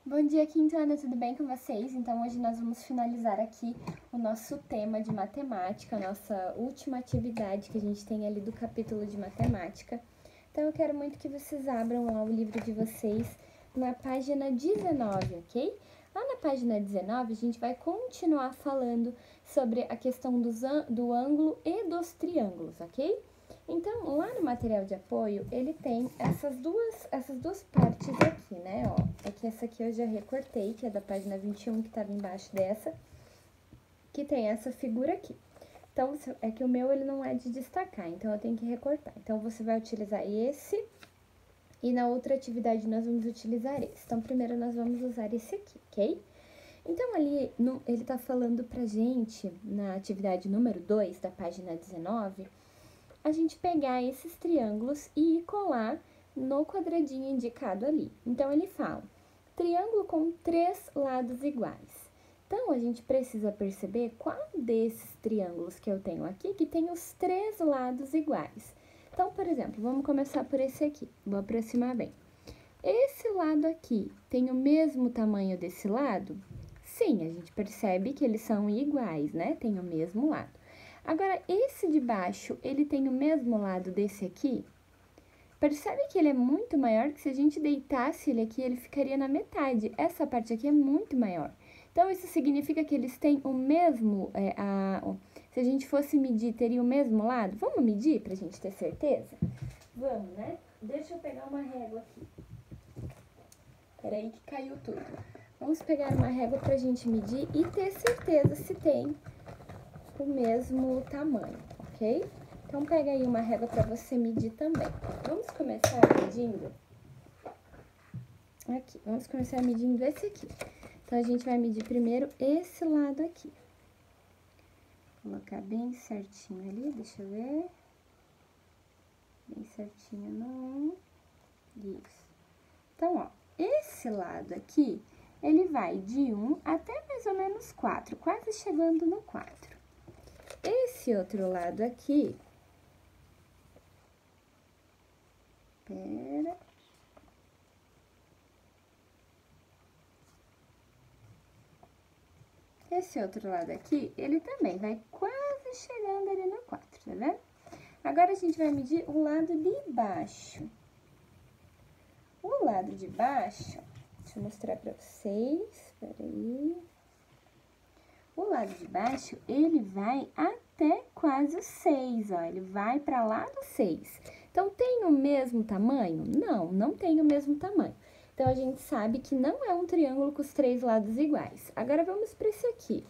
Bom dia, quintana, tudo bem com vocês? Então, hoje nós vamos finalizar aqui o nosso tema de matemática, a nossa última atividade que a gente tem ali do capítulo de matemática. Então, eu quero muito que vocês abram lá o livro de vocês na página 19, ok? Lá na página 19, a gente vai continuar falando sobre a questão do ângulo e dos triângulos, ok? Então, lá no material de apoio, ele tem essas duas partes aqui, né, ó. É que essa aqui eu já recortei, que é da página 21, que estava embaixo dessa, que tem essa figura aqui. Então, é que o meu, ele não é de destacar, então eu tenho que recortar. Então, você vai utilizar esse, e na outra atividade nós vamos utilizar esse. Então, primeiro nós vamos usar esse aqui, ok? Então, ali, ele tá falando pra gente, na atividade número 2, da página 19, a gente pegar esses triângulos e colar no quadradinho indicado ali. Então, ele fala, triângulo com 3 lados iguais. Então, a gente precisa perceber qual desses triângulos que eu tenho aqui que tem os 3 lados iguais. Então, por exemplo, vamos começar por esse aqui, vou aproximar bem. Esse lado aqui tem o mesmo tamanho desse lado? Sim, a gente percebe que eles são iguais, né? Tem o mesmo lado. Agora, esse de baixo, ele tem o mesmo lado desse aqui? Percebe que ele é muito maior, que se a gente deitasse ele aqui, ele ficaria na metade. Essa parte aqui é muito maior. Então, isso significa que eles têm o mesmo, se a gente fosse medir, teria o mesmo lado? Vamos medir pra gente ter certeza? Vamos, né? Deixa eu pegar uma régua aqui. Peraí que caiu tudo. Vamos pegar uma régua pra gente medir e ter certeza se tem o mesmo tamanho, ok? Então, pega aí uma régua para você medir também. Vamos começar medindo aqui. Vamos começar medindo esse aqui. Então, a gente vai medir primeiro esse lado aqui. Vou colocar bem certinho ali, deixa eu ver. Bem certinho no... Isso. Então, ó, esse lado aqui, ele vai de 1 até mais ou menos 4, quase chegando no 4. Esse outro lado aqui, esse outro lado aqui, ele também vai quase chegando ali no 4, tá vendo? Agora, a gente vai medir o lado de baixo. O lado de baixo, deixa eu mostrar pra vocês, peraí. O lado de baixo, ele vai até quase o 6, ó, ele vai pra lá do 6. Então, tem o mesmo tamanho? Não, não tem o mesmo tamanho. Então, a gente sabe que não é um triângulo com os 3 lados iguais. Agora, vamos para esse aqui.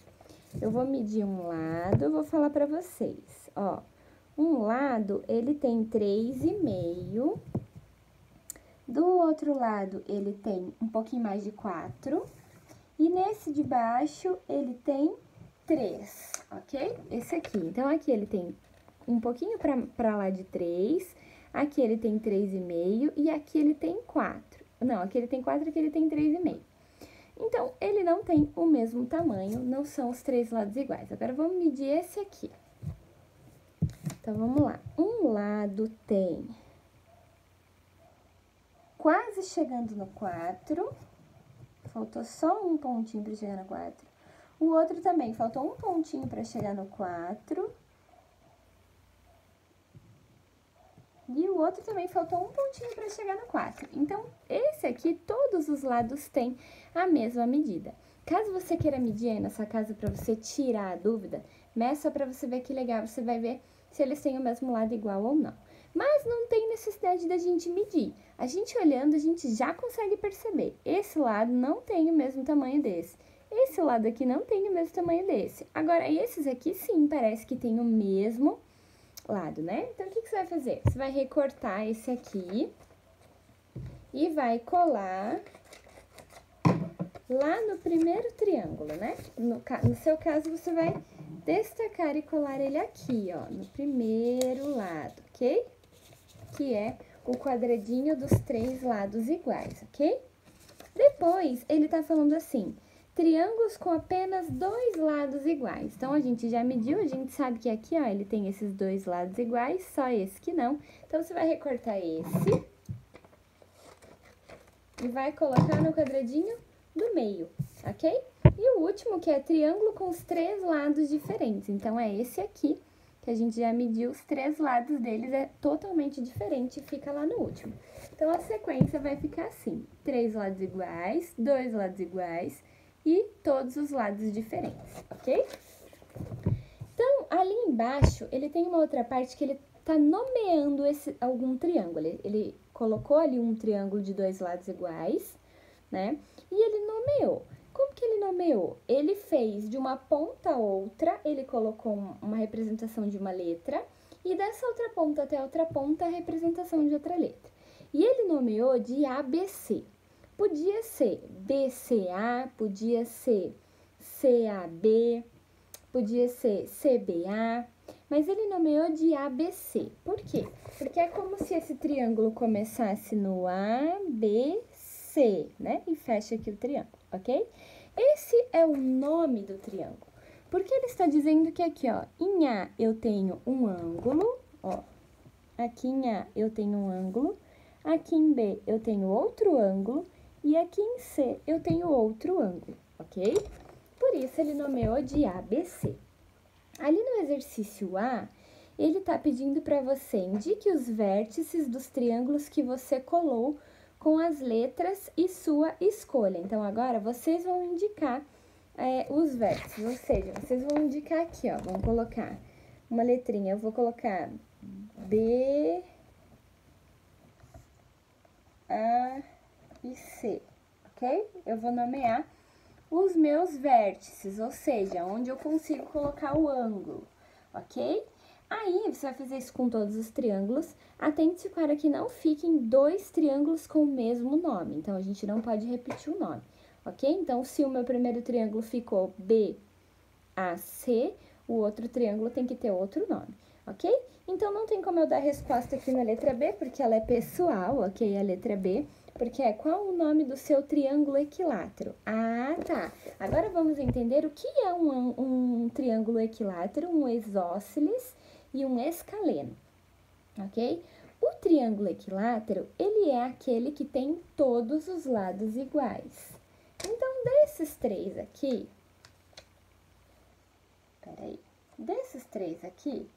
Eu vou medir um lado, vou falar pra vocês, ó. Um lado, ele tem 3,5. Do outro lado, ele tem um pouquinho mais de 4. E nesse de baixo, ele tem 3, ok? Esse aqui. Então, aqui ele tem um pouquinho pra lá de 3, aqui ele tem 3,5 e aqui ele tem 4. Não, aqui ele tem 4 e aqui ele tem 3,5. Então, ele não tem o mesmo tamanho, não são os 3 lados iguais. Agora, vamos medir esse aqui. Então, vamos lá. Um lado tem quase chegando no 4... Faltou só um pontinho para chegar no 4. O outro também, faltou um pontinho para chegar no 4. E o outro também faltou um pontinho para chegar no 4. Então, esse aqui, todos os lados têm a mesma medida. Caso você queira medir aí na sua casa para você tirar a dúvida, meça para você ver que legal, você vai ver se eles têm o mesmo lado igual ou não. Mas não tem necessidade da gente medir. A gente olhando, a gente já consegue perceber. Esse lado não tem o mesmo tamanho desse. Esse lado aqui não tem o mesmo tamanho desse. Agora, esses aqui, sim, parece que tem o mesmo lado, né? Então, o que você vai fazer? Você vai recortar esse aqui e vai colar lá no primeiro triângulo, né? No seu caso, você vai destacar e colar ele aqui, ó, no primeiro lado, ok? Que é o quadradinho dos 3 lados iguais, ok? Depois, ele tá falando assim, triângulos com apenas 2 lados iguais. Então, a gente já mediu, a gente sabe que aqui, ó, ele tem esses 2 lados iguais, só esse que não. Então, você vai recortar esse e vai colocar no quadradinho do meio, ok? E o último, que é triângulo com os 3 lados diferentes. Então, é esse aqui, que a gente já mediu os 3 lados deles, é totalmente diferente e fica lá no último. Então, a sequência vai ficar assim: 3 lados iguais, 2 lados iguais e todos os lados diferentes, ok? Então, ali embaixo, ele tem uma outra parte que ele tá nomeando algum triângulo. Ele colocou ali um triângulo de 2 lados iguais, né? E ele nomeou. Como que ele nomeou? Ele fez de uma ponta a outra, ele colocou uma representação de uma letra, e dessa outra ponta até a outra ponta, a representação de outra letra. E ele nomeou de ABC. Podia ser BCA, podia ser CAB, podia ser CBA, mas ele nomeou de ABC. Por quê? Porque é como se esse triângulo começasse no ABC, né? E fecha aqui o triângulo, ok? Esse é o nome do triângulo. Porque ele está dizendo que aqui, ó, em A eu tenho um ângulo, ó. Aqui em A eu tenho um ângulo, aqui em B eu tenho outro ângulo e aqui em C eu tenho outro ângulo, ok? Por isso, ele nomeou de ABC. Ali no exercício A, ele está pedindo para você indique os vértices dos triângulos que você colou com as letras e sua escolha. Então, agora, vocês vão indicar os vértices, ou seja, vocês vão indicar aqui, ó, vamos colocar uma letrinha. Eu vou colocar B, A e C, ok? Eu vou nomear os meus vértices, ou seja, onde eu consigo colocar o ângulo, ok? Aí, você vai fazer isso com todos os triângulos. Atente-se para que não fiquem 2 triângulos com o mesmo nome. Então, a gente não pode repetir o nome, ok? Então, se o meu primeiro triângulo ficou BAC, o outro triângulo tem que ter outro nome, ok? Então, não tem como eu dar resposta aqui na letra B, porque ela é pessoal, ok? A letra B. Porque qual o nome do seu triângulo equilátero? Ah, tá. Agora vamos entender o que é um triângulo equilátero, um isósceles e um escaleno, ok? O triângulo equilátero, ele é aquele que tem todos os lados iguais. Então, desses 3 aqui, desses 3 aqui,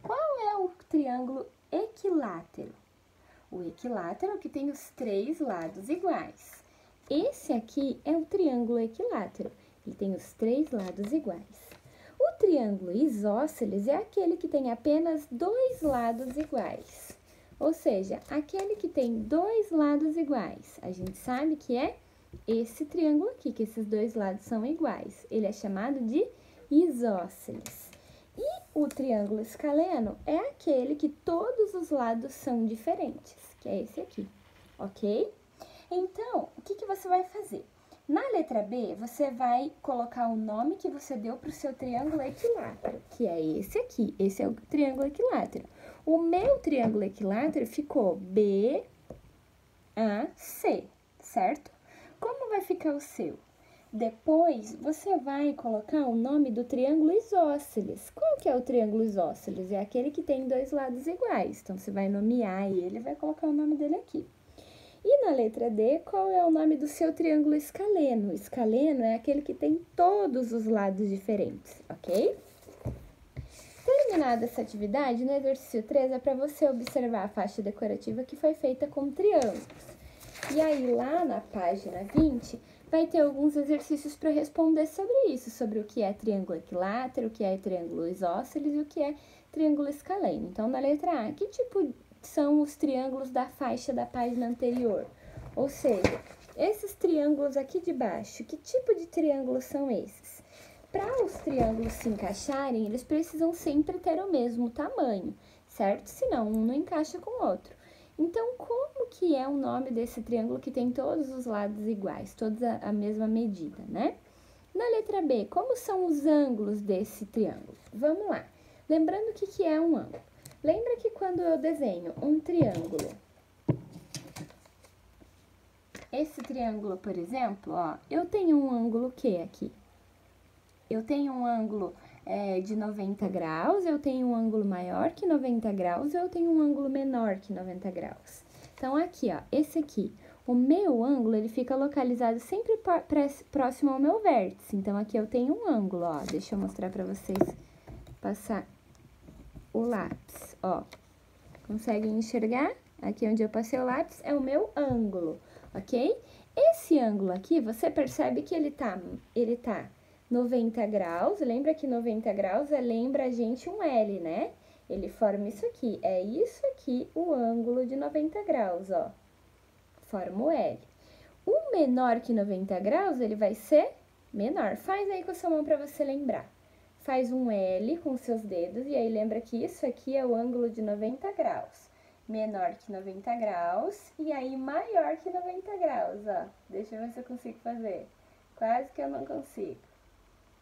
qual é o triângulo equilátero? O equilátero é o que tem os 3 lados iguais. Esse aqui é o triângulo equilátero. Ele tem os 3 lados iguais. O triângulo isósceles é aquele que tem apenas 2 lados iguais. Ou seja, aquele que tem 2 lados iguais. A gente sabe que é esse triângulo aqui, que esses 2 lados são iguais. Ele é chamado de isósceles. E o triângulo escaleno é aquele que todos os lados são diferentes, que é esse aqui, ok? Então, o que você vai fazer? Na letra B, você vai colocar o nome que você deu para o seu triângulo equilátero, que é esse aqui, esse é o triângulo equilátero. O meu triângulo equilátero ficou BAC, certo? Como vai ficar o seu? Depois, você vai colocar o nome do triângulo isósceles. Qual que é o triângulo isósceles? É aquele que tem 2 lados iguais. Então, você vai nomear ele e vai colocar o nome dele aqui. E na letra D, qual é o nome do seu triângulo escaleno? O escaleno é aquele que tem todos os lados diferentes, ok? Terminada essa atividade, no exercício 3 é para você observar a faixa decorativa que foi feita com triângulos. E aí, lá na página 20, vai ter alguns exercícios para responder sobre isso, sobre o que é triângulo equilátero, o que é triângulo isósceles e o que é triângulo escaleno. Então, na letra A, que tipo são os triângulos da faixa da página anterior? Ou seja, esses triângulos aqui de baixo, que tipo de triângulos são esses? Para os triângulos se encaixarem, eles precisam sempre ter o mesmo tamanho, certo? Senão, um não encaixa com o outro. Então, como que é o nome desse triângulo que tem todos os lados iguais, todos a mesma medida, né? Na letra B, como são os ângulos desse triângulo? Vamos lá. Lembrando o que é um ângulo. Lembra que quando eu desenho um triângulo, esse triângulo, por exemplo, ó, eu tenho um ângulo que aqui? Eu tenho um ângulo de 90 graus, eu tenho um ângulo maior que 90 graus, eu tenho um ângulo menor que 90 graus. Então, aqui, ó, esse aqui, O meu ângulo, ele fica localizado sempre próximo ao meu vértice. Então, aqui eu tenho um ângulo, ó. Deixa eu mostrar pra vocês, passar o lápis, ó. Conseguem enxergar? Aqui onde eu passei o lápis é o meu ângulo, ok? Esse ângulo aqui, você percebe que ele tá 90 graus. Lembra que 90 graus lembra a gente um L, né? Ele forma isso aqui. É isso aqui o ângulo de 90 graus, ó. Forma o L. O menor que 90 graus, ele vai ser menor. Faz aí com a sua mão para você lembrar. Faz um L com os seus dedos e aí lembra que isso aqui é o ângulo de 90 graus. Menor que 90 graus e aí maior que 90 graus, ó. Deixa eu ver se eu consigo fazer. Quase que eu não consigo.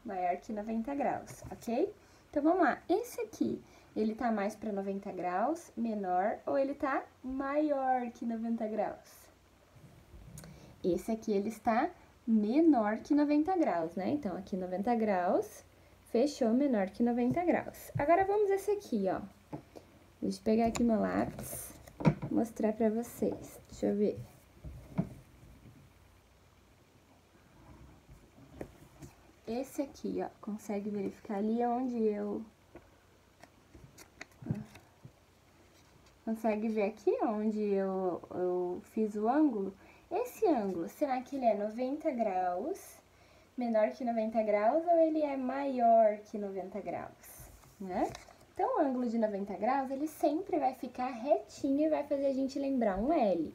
Maior que 90 graus, ok? Então, vamos lá. Esse aqui, ele tá mais para 90 graus, menor, ou ele tá maior que 90 graus? Esse aqui, ele está menor que 90 graus, né? Então, aqui 90 graus, fechou, menor que 90 graus. Agora, vamos esse aqui, ó. Deixa eu pegar aqui meu lápis, mostrar pra vocês. Deixa eu ver. Esse aqui, ó, consegue verificar ali onde eu... Consegue ver aqui onde eu fiz o ângulo? Esse ângulo, será que ele é 90 graus, menor que 90 graus, ou ele é maior que 90 graus, né? Então, o ângulo de 90 graus, ele sempre vai ficar retinho e vai fazer a gente lembrar um L,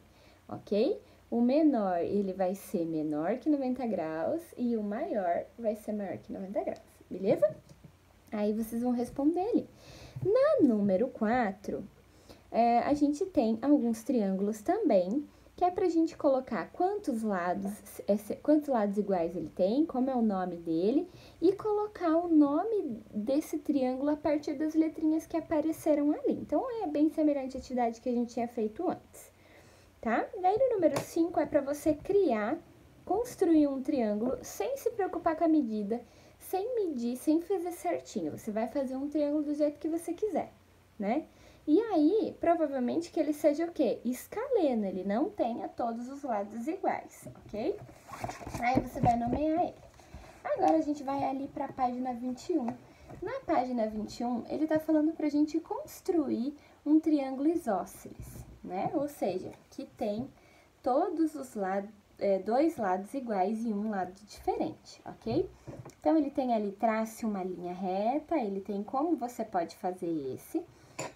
ok? O menor, ele vai ser menor que 90 graus e o maior vai ser maior que 90 graus, beleza? Aí, vocês vão responder ali. Na número 4, a gente tem alguns triângulos também, que é pra gente colocar quantos lados iguais ele tem, como é o nome dele, e colocar o nome desse triângulo a partir das letrinhas que apareceram ali. Então, é bem semelhante à atividade que a gente tinha feito antes, tá? Daí, no número 5, é pra você construir um triângulo sem se preocupar com a medida, sem medir, sem fazer certinho. Você vai fazer um triângulo do jeito que você quiser, né? E aí, provavelmente que ele seja o quê? Escaleno, ele não tenha todos os lados iguais, ok? Aí você vai nomear ele. Agora, a gente vai ali para a página 21. Na página 21, ele tá falando pra gente construir um triângulo isósceles, né? Ou seja, que tem todos os lados, dois lados iguais e um lado diferente, ok? Então, ele tem ali, trace uma linha reta, ele tem como você pode fazer esse...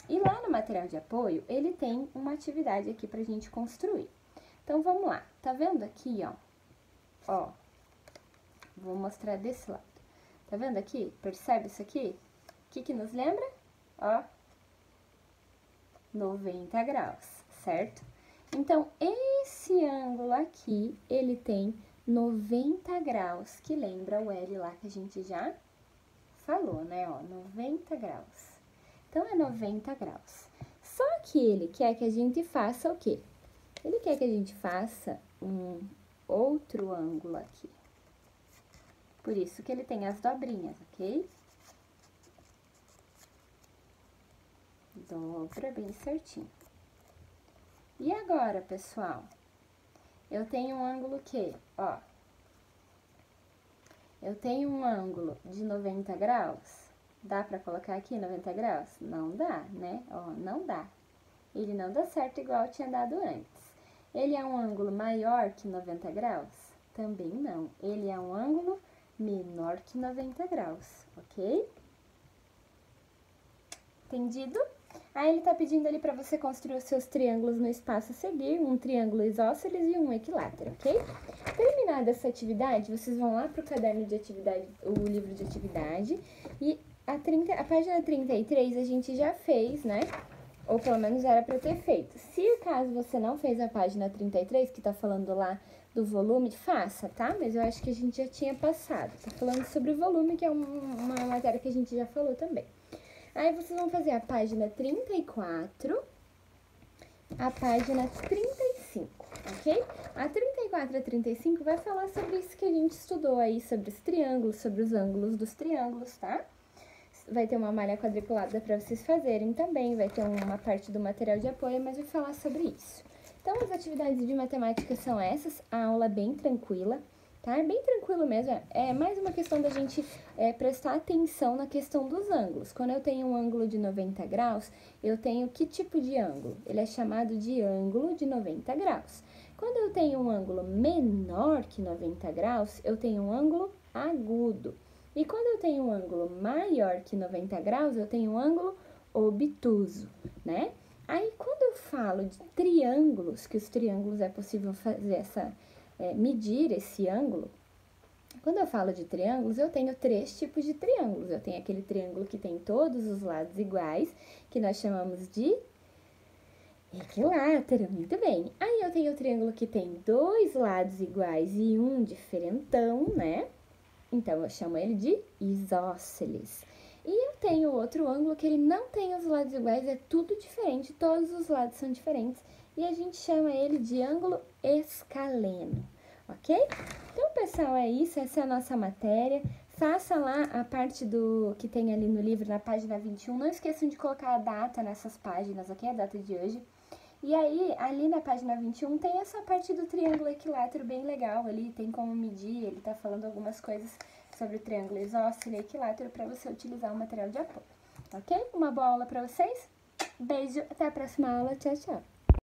E lá no material de apoio, ele tem uma atividade aqui pra gente construir. Então, vamos lá. Tá vendo aqui, ó? Ó, vou mostrar desse lado. Tá vendo aqui? Percebe isso aqui? O que que nos lembra? Ó, 90 graus, certo? Então, esse ângulo aqui, ele tem 90 graus, que lembra o L lá que a gente já falou, né? Ó, 90 graus. Então, é 90 graus. Só que ele quer que a gente faça o quê? Ele quer que a gente faça um outro ângulo aqui. Por isso que ele tem as dobrinhas, ok? Dobra bem certinho. E agora, pessoal? Eu tenho um ângulo que, ó. Eu tenho um ângulo de 90 graus. Dá pra colocar aqui 90 graus? Não dá, né? Ó, não dá. Ele não dá certo igual eu tinha dado antes. Ele é um ângulo maior que 90 graus? Também não. Ele é um ângulo menor que 90 graus, ok? Entendido? Aí, ele tá pedindo ali pra você construir os seus triângulos no espaço a seguir, um triângulo isósceles e um equilátero, ok? Terminada essa atividade, vocês vão lá pro caderno de atividade, o livro de atividade, e a página 33 a gente já fez, né? Ou pelo menos era pra ter feito. Se caso você não fez a página 33, que tá falando lá do volume, faça, tá? Mas eu acho que a gente já tinha passado. Tá falando sobre o volume, que é uma matéria que a gente já falou também. Aí, vocês vão fazer a página 34, a página 35, ok? A 34 e a 35 vai falar sobre isso que a gente estudou aí, sobre os triângulos, sobre os ângulos dos triângulos, tá? Vai ter uma malha quadriculada para vocês fazerem também, vai ter uma parte do material de apoio, mas vai falar sobre isso. Então, as atividades de matemática são essas, a aula é bem tranquila, tá? É bem tranquilo mesmo, é mais uma questão da gente prestar atenção na questão dos ângulos. Quando eu tenho um ângulo de 90 graus, eu tenho que tipo de ângulo? Ele é chamado de ângulo de 90 graus. Quando eu tenho um ângulo menor que 90 graus, eu tenho um ângulo agudo. E quando eu tenho um ângulo maior que 90 graus, eu tenho um ângulo obtuso, né? Aí, quando eu falo de triângulos, que os triângulos é possível fazer medir esse ângulo, quando eu falo de triângulos, eu tenho 3 tipos de triângulos. Eu tenho aquele triângulo que tem todos os lados iguais, que nós chamamos de equilátero, muito bem. Aí, eu tenho o triângulo que tem 2 lados iguais e um diferentão, né? Então, eu chamo ele de isósceles. E eu tenho outro ângulo que ele não tem os lados iguais, é tudo diferente, todos os lados são diferentes. E a gente chama ele de ângulo escaleno, ok? Então, pessoal, é isso, essa é a nossa matéria. Faça lá a parte do que tem ali no livro, na página 21. Não esqueçam de colocar a data nessas páginas, ok? A data de hoje. E aí, ali na página 21, tem essa parte do triângulo equilátero bem legal ali, tem como medir, ele tá falando algumas coisas sobre o triângulo isósceles e equilátero para você utilizar o material de apoio, ok? Uma boa aula para vocês, beijo, até a próxima aula, tchau, tchau!